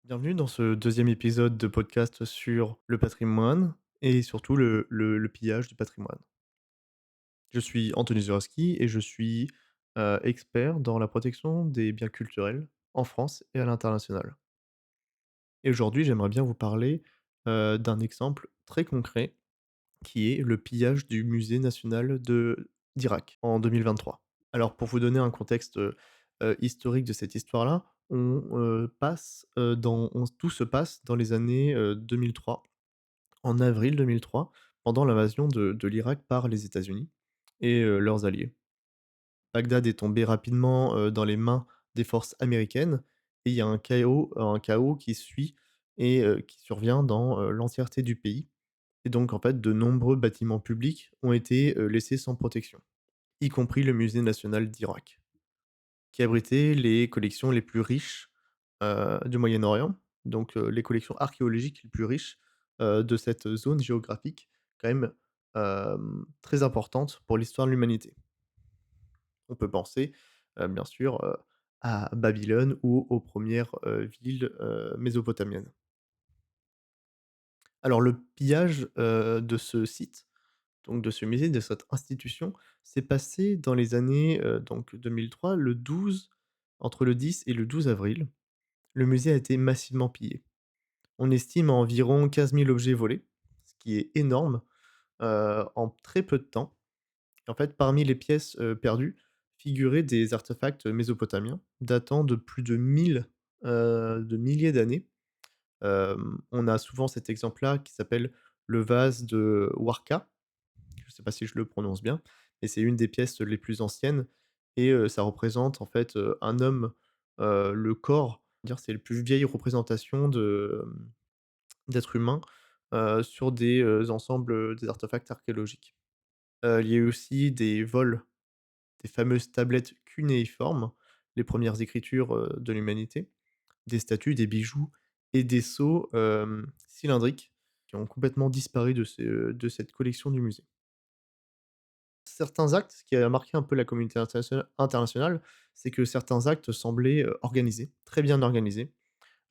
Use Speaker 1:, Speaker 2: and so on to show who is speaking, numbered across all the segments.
Speaker 1: Bienvenue dans ce deuxième épisode de podcast sur le patrimoine et surtout le pillage du patrimoine. Je suis Anthony Zurowski et je suis expert dans la protection des biens culturels en France et à l'international. Et aujourd'hui, j'aimerais bien vous parler d'un exemple très concret qui est le pillage du musée national d'Irak en 2023. Alors pour vous donner un contexte historique de cette histoire-là, tout se passe dans les années 2003, en avril 2003, pendant l'invasion de l'Irak par les États-Unis et leurs alliés. Bagdad est tombé rapidement dans les mains des forces américaines et il y a un chaos qui suit et qui survient dans l'entièreté du pays. Et donc, en fait, de nombreux bâtiments publics ont été laissés sans protection, y compris le musée national d'Irak, qui abritait les collections les plus riches du Moyen-Orient, donc les collections archéologiques les plus riches de cette zone géographique, quand même très importante pour l'histoire de l'humanité. On peut penser, bien sûr, à Babylone ou aux premières villes mésopotamiennes. Alors le pillage de ce site, donc de ce musée, de cette institution, s'est passé dans les années donc 2003, entre le 10 et le 12 avril. Le musée a été massivement pillé. On estime à environ 15 000 objets volés, ce qui est énorme, en très peu de temps. En fait, parmi les pièces perdues, figuraient des artefacts mésopotamiens datant de plus de milliers d'années. On a souvent cet exemple-là qui s'appelle le vase de Warka. Je ne sais pas si je le prononce bien, mais c'est une des pièces les plus anciennes et ça représente en fait, un homme, le corps, dire c'est la plus vieille représentation d'être humain, sur des ensembles, des artefacts archéologiques. Il y a eu aussi des vols des fameuses tablettes cunéiformes, les premières écritures, de l'humanité, des statues, des bijoux et des sceaux, cylindriques qui ont complètement disparu de cette collection du musée. Certains actes, ce qui a marqué un peu la communauté internationale, c'est que certains actes semblaient, organisés, très bien organisés.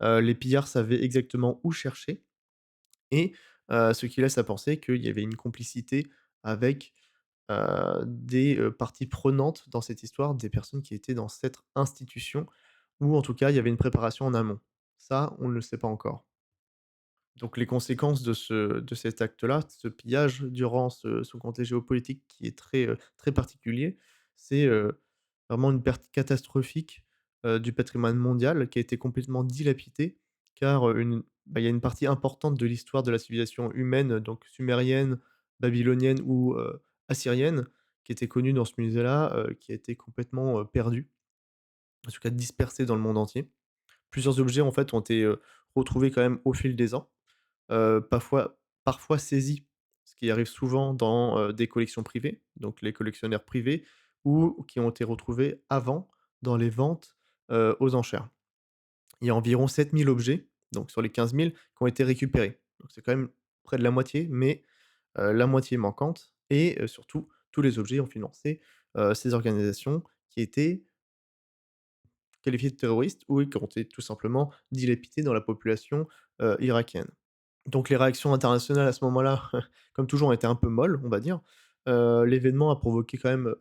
Speaker 1: Les pillards savaient exactement où chercher et ce qui laisse à penser qu'il y avait une complicité avec, des, parties prenantes dans cette histoire, des personnes qui étaient dans cette institution ou en tout cas, il y avait une préparation en amont. Ça, on ne le sait pas encore. Donc les conséquences de cet acte-là, de ce pillage durant ce contexte géopolitique qui est très particulier, c'est, vraiment une perte catastrophique, du patrimoine mondial qui a été complètement dilapidé car, il y a une partie importante de l'histoire de la civilisation humaine, donc sumérienne, babylonienne ou, assyrienne, qui était connue dans ce musée-là, qui a été complètement, perdue, en tout cas dispersée dans le monde entier. Plusieurs objets en fait ont été, retrouvés quand même au fil des ans. Parfois saisis, ce qui arrive souvent dans, des collections privées, donc les collectionneurs privés ou qui ont été retrouvés avant dans les ventes, aux enchères. Il y a environ 7 000 objets, donc sur les 15 000 qui ont été récupérés. Donc c'est quand même près de la moitié, mais la moitié manquante et surtout tous les objets ont financé, ces organisations qui étaient qualifiées de terroristes ou qui ont été tout simplement dilapidées dans la population, irakienne. Donc les réactions internationales à ce moment-là, comme toujours, ont été un peu molles, on va dire. L'événement a provoqué quand même,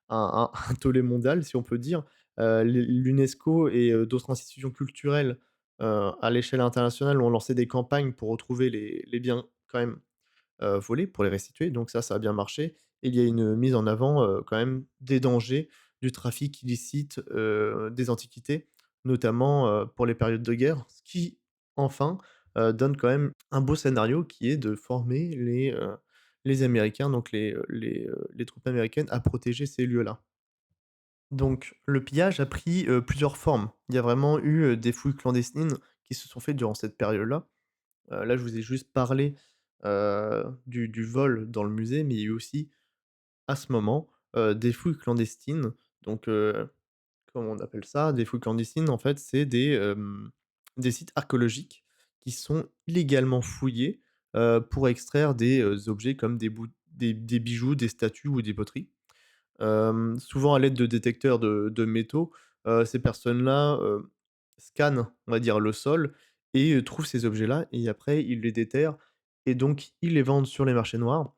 Speaker 1: un tollé mondial, si on peut dire. L'UNESCO et d'autres institutions culturelles, à l'échelle internationale ont lancé des campagnes pour retrouver les biens quand même, volés, pour les restituer. Donc ça a bien marché. Et il y a une mise en avant, quand même des dangers du trafic illicite, des antiquités, notamment, pour les périodes de guerre. Ce qui, enfin, donne quand même un beau scénario qui est de former les Américains, donc les troupes américaines à protéger ces lieux-là. Donc le pillage a pris, plusieurs formes. Il y a vraiment eu, des fouilles clandestines qui se sont faites durant cette période-là. Là, je vous ai juste parlé, du vol dans le musée, mais il y a eu aussi, à ce moment, des fouilles clandestines. Donc, comment on appelle ça? Des fouilles clandestines, en fait, c'est des sites archéologiques qui sont illégalement fouillés, pour extraire des, objets comme des bijoux, des statues ou des poteries. Souvent à l'aide de détecteurs de métaux, ces personnes-là, scanne, on va dire, le sol et trouve ces objets-là et après ils les déterrent et donc ils les vendent sur les marchés noirs.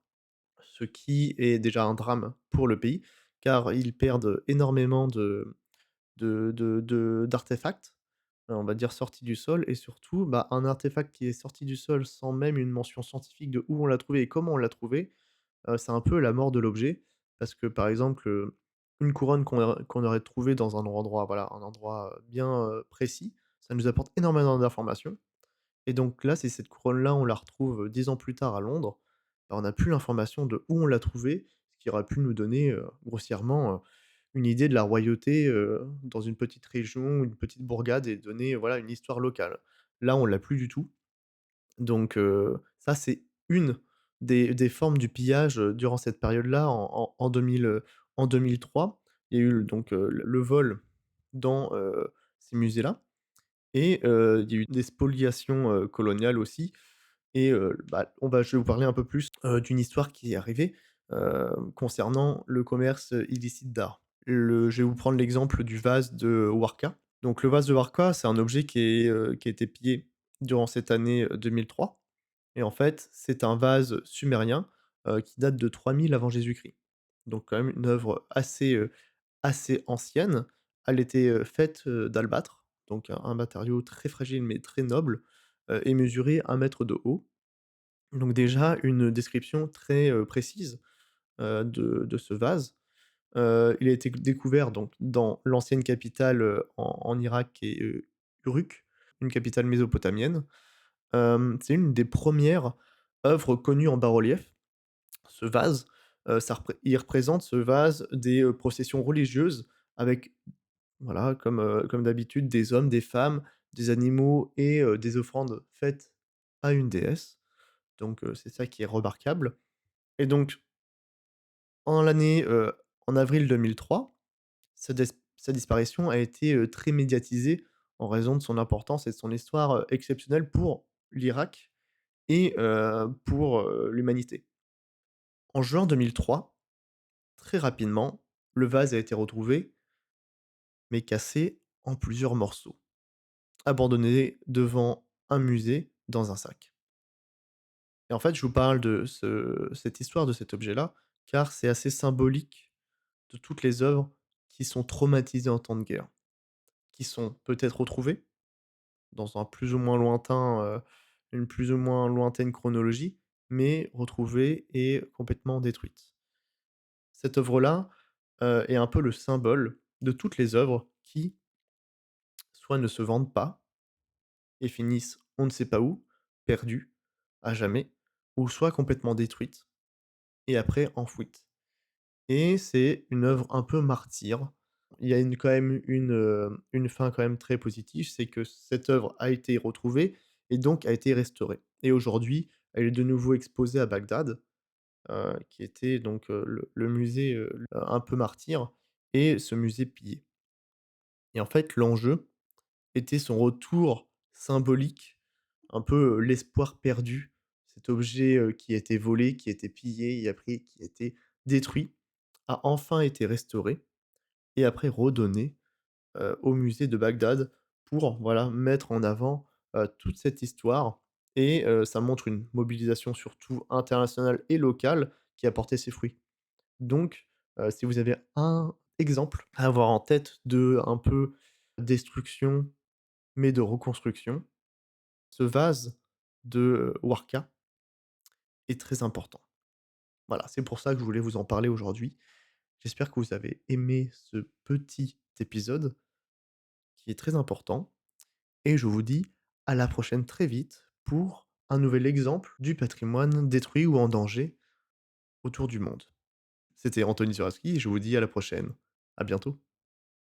Speaker 1: Ce qui est déjà un drame pour le pays, car ils perdent énormément d'artefacts, on va dire sortis du sol et surtout, bah, un artefact qui est sorti du sol sans même une mention scientifique de où on l'a trouvé et comment on l'a trouvé, c'est un peu la mort de l'objet. Parce que, par exemple, une couronne qu'on aurait trouvée dans un endroit, voilà, un endroit, bien, précis, ça nous apporte énormément d'informations et donc là, si cette couronne-là, on la retrouve, 10 ans plus tard à Londres, bah, on n'a plus l'information de où on l'a trouvée, ce qui aurait pu nous donner, grossièrement, une idée de la royauté, dans une petite région, une petite bourgade et donner, voilà, une histoire locale. Là, on l'a plus du tout, donc ça, c'est une des formes du pillage, durant cette période-là en 2000, en 2003. Il y a eu donc, le vol dans, ces musées-là et il y a eu des spoliations, coloniales aussi et bah, je vais vous parler un peu plus, d'une histoire qui est arrivée, concernant le commerce, illicite d'art. Je vais vous prendre l'exemple du vase de Warka. Donc le vase de Warka, c'est un objet qui a été pillé durant cette année, 2003 et en fait, c'est un vase sumérien, qui date de 3000 avant Jésus-Christ. Donc quand même une œuvre assez ancienne. Elle était, faite, d'albâtre, donc un matériau très fragile mais très noble, et mesurait 1 mètre de haut. Donc déjà une description très, précise, de ce vase. Il a été découvert donc dans l'ancienne capitale, en Irak qui est, Uruk, une capitale mésopotamienne. C'est une des premières œuvres connues en bas-relief. Ce vase, il représente ce vase des, processions religieuses avec voilà, comme d'habitude, des hommes, des femmes, des animaux et des offrandes faites à une déesse. Donc c'est ça qui est remarquable et donc en l'année, en avril 2003, sa disparition a été, très médiatisée en raison de son importance et de son histoire, exceptionnelle pour l'Irak et pour, l'humanité. En juin 2003, très rapidement, le vase a été retrouvé, mais cassé en plusieurs morceaux. Abandonné devant un musée dans un sac. Et en fait, je vous parle de cette histoire de cet objet-là, car c'est assez symbolique de toutes les œuvres qui sont traumatisées en temps de guerre, qui sont peut-être retrouvées dans un plus ou moins lointain, une plus ou moins lointaine chronologie, mais retrouvées et complètement détruites. Cette œuvre-là, est un peu le symbole de toutes les œuvres qui, soit ne se vendent pas et finissent on ne sait pas où, perdues à jamais, ou soit complètement détruites et après enfouies. Et c'est une œuvre un peu martyre. Il y a quand même une fin quand même très positive, c'est que cette œuvre a été retrouvée et donc a été restaurée. Et aujourd'hui, elle est de nouveau exposée à Bagdad, qui était donc, le musée, un peu martyr et ce musée pillé. Et en fait, l'enjeu était son retour symbolique, un peu, l'espoir perdu. Cet objet, qui a été volé, qui a été pillé et après qui a été détruit, a enfin été restauré et après redonné, au musée de Bagdad pour, voilà, mettre en avant, toute cette histoire et ça montre une mobilisation surtout internationale et locale qui a porté ses fruits. Donc, si vous avez un exemple à avoir en tête de un peu destruction mais de reconstruction, ce vase de, Warka est très important. Voilà, c'est pour ça que je voulais vous en parler aujourd'hui. J'espère que vous avez aimé ce petit épisode qui est très important et je vous dis à la prochaine très vite pour un nouvel exemple du patrimoine détruit ou en danger autour du monde. C'était Anthony Zurawski et je vous dis à la prochaine. À bientôt.